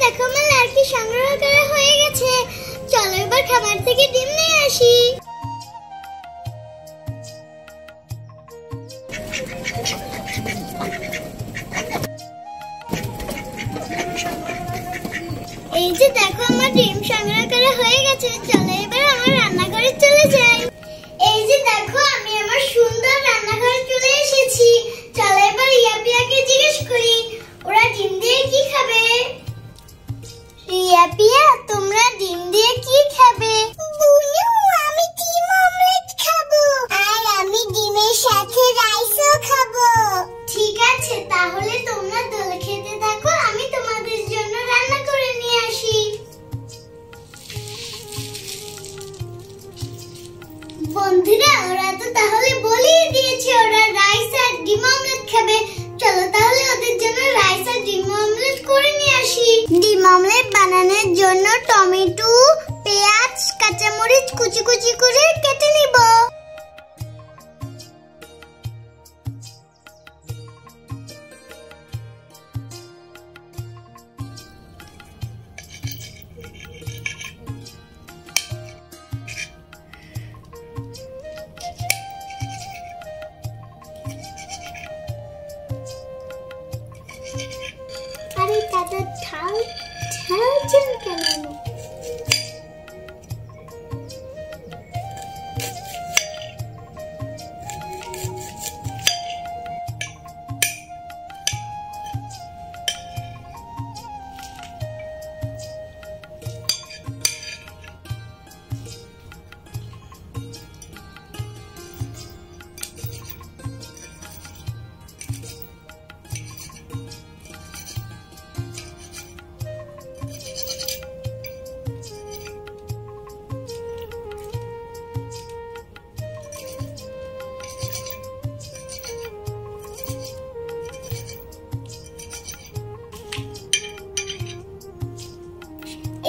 দেখো আমার লার্কি সংগ্রহ করা হয়ে গেছে। চলো এবার খাবার থেকে ডিম নিয়ে আসি। এই যে দেখো আমার ডিম সংগ্রহ করা হয়ে গেছে। চলো এবার আমার রান্নাঘরে চলে যাই। এই যে দেখো আমি আমার সুন্দর রান্নাঘরে চলে এসেছি। চলো এবার ইয়াপিয়াকে জিজ্ঞেস করি ওরা ডিম দিয়ে কি খাবে। ইয়াপিয়া তোমরা ডিম দিয়ে কি খাবে? বুনু আমি ডিম অমলেট খাবো আর আমি ডিমের সাথে রাইসও খাবো। ঠিক আছে তাহলে তোমরা দোল খেতে থাকো, আমি তোমাদের জন্য রান্না করে নিয়ে আসি। বন্ধুরা ওরা তো তাহলে বলেই দিয়েছে ওরা রাইস আর ডিম অমলেট খাবে। চলো তাহলে ওদের জন্য রাইস আর ডিম অমলেট করে নিয়ে আসি। ডিম অমলেট বানানোর জন্য টমেটো, পেঁয়াজ, কাঁচামরিচ কুচি কুচি করে কেটে নিব। আরে দাদা ঠাল ঠালছেন কেন?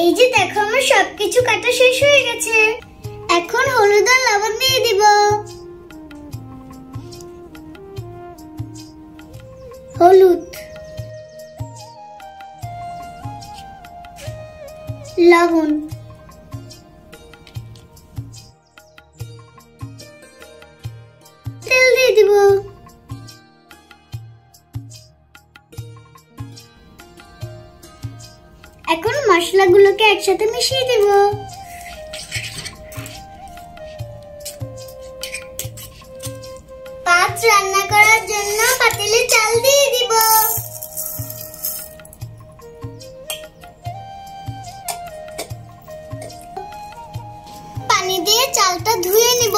এই যে দেখো আমার সবকিছু কাটা শেষ হয়ে গেছে। এখন হলুদ আর লবণ দিয়ে দিব। হলুদ, লবণ, তেল দিয়ে দিব। এখন মশলাগুলোকে একসাথে মিশিয়ে দেব। পাঁচ রান্না করার জন্য পাতিলে চাল দিয়ে দিব। পানি দিয়ে চালটা ধুয়ে নিব।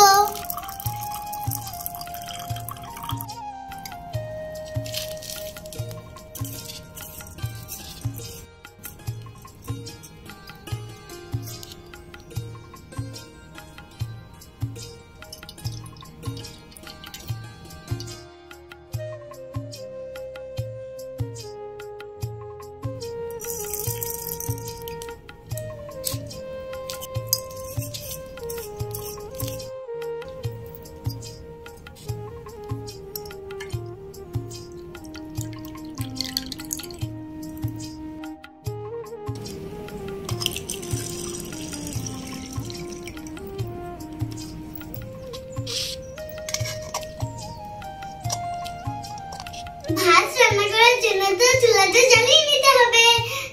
ভাত রান্না করার জন্য তো চুলাটা জ্বালিয়ে নিতে হবে।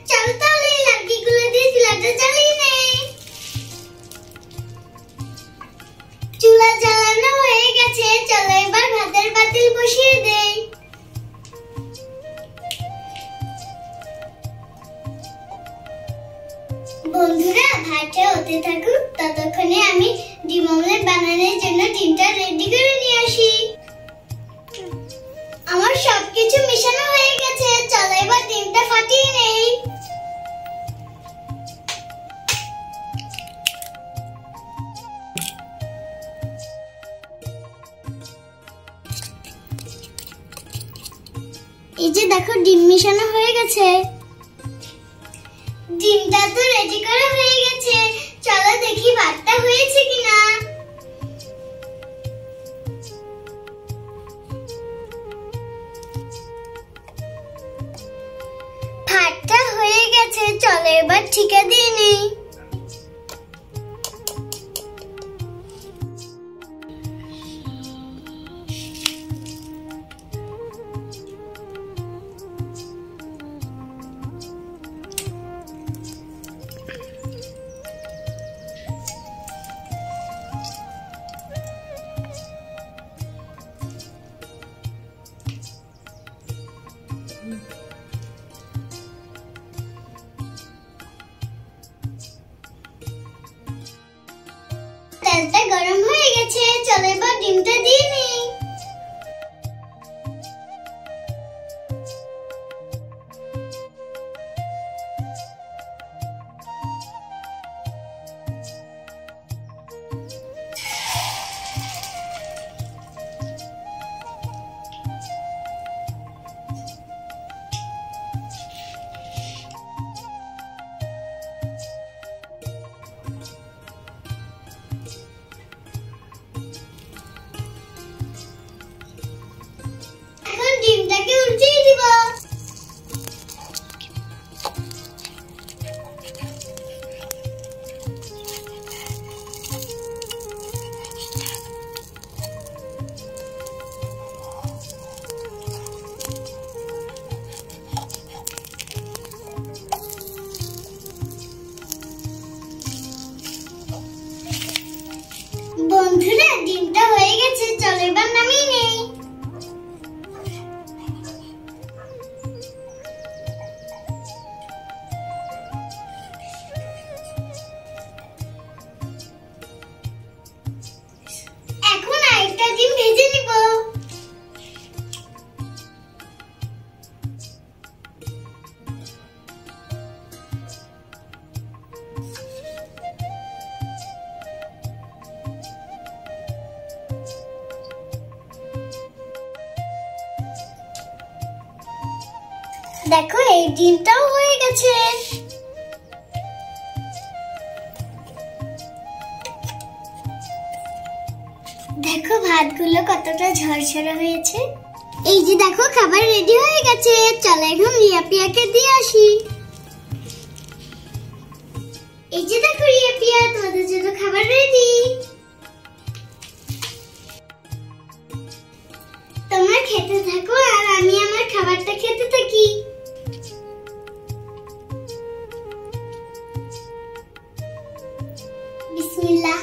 চল তাহলে লাকড়িগুলো দিয়ে চুলাটা জ্বালিয়ে নেই। চুলা জ্বালানো হয়ে গেছে। চলো এবার ভাতের পাতিল বসিয়ে দেই। বন্ধুরা ভাতটা হতে থাকুক, ততক্ষণে আমি ডিম অমলেট বানানোর জন্য ডিমটা রেডি করে নিয়ে আসি। আমার সবকিছু মিশানো হয়ে গেছে। চলো এবার ডিমটা ফাটিয়ে নেই। এই যে দেখো ডিম মিশানো হয়ে গেছে। ডিমটা তো রেডি করা হয়ে গেছে। চলো দেখি ভাতটা হয়েছে কিনা। ভাতটা হয়ে গেছে। চলো এবার ঠিকা দিয়ে নেই। তেলটা গরম হয়ে গেছে, চলো এবার ডিমটা দিয়ে নেই। ডিমটাকে উল্টিয়ে দিব। বন্ধুরা ডিমটা হয়ে গেছে, চলো এবার নামিয়ে নেই। এখন আরেকটা ডিম ভেজে নিব। দেখো এই ডিমটাও হয়ে গেছে। দেখো ভাতগুলো কতটা ঝরঝরে হয়েছে। এই যে দেখো খাবার রেডি হয়ে গেছে, চলো এখন রিয়া পিয়াকে দিয়ে আসি। এই যে দেখো রিয়া পিয়া, তোমাদের জন্য খাবার রেডি। তোমরা খেতে থাকো আর আমি আমার খাবারটা খেতে থাকি। বিসমিল্লাহ।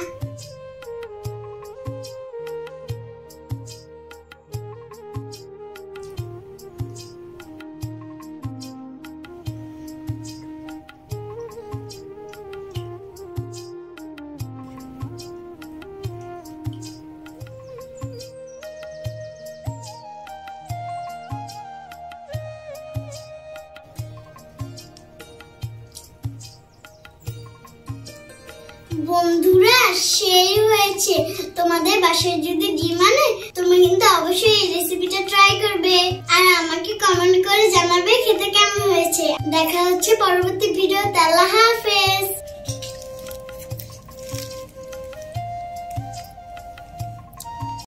বন্ধুরা সেই হয়েছে। তোমাদের বাসায় যদি ডিম আনে তোমরা কিন্তু অবশ্যই এই রেসিপিটা ট্রাই করবে আর আমাকে কমেন্ট করে জানাবে খেতে কেমন হয়েছে। দেখা হচ্ছে পরবর্তী ভিডিওতে। আল্লাহ হাফেজ।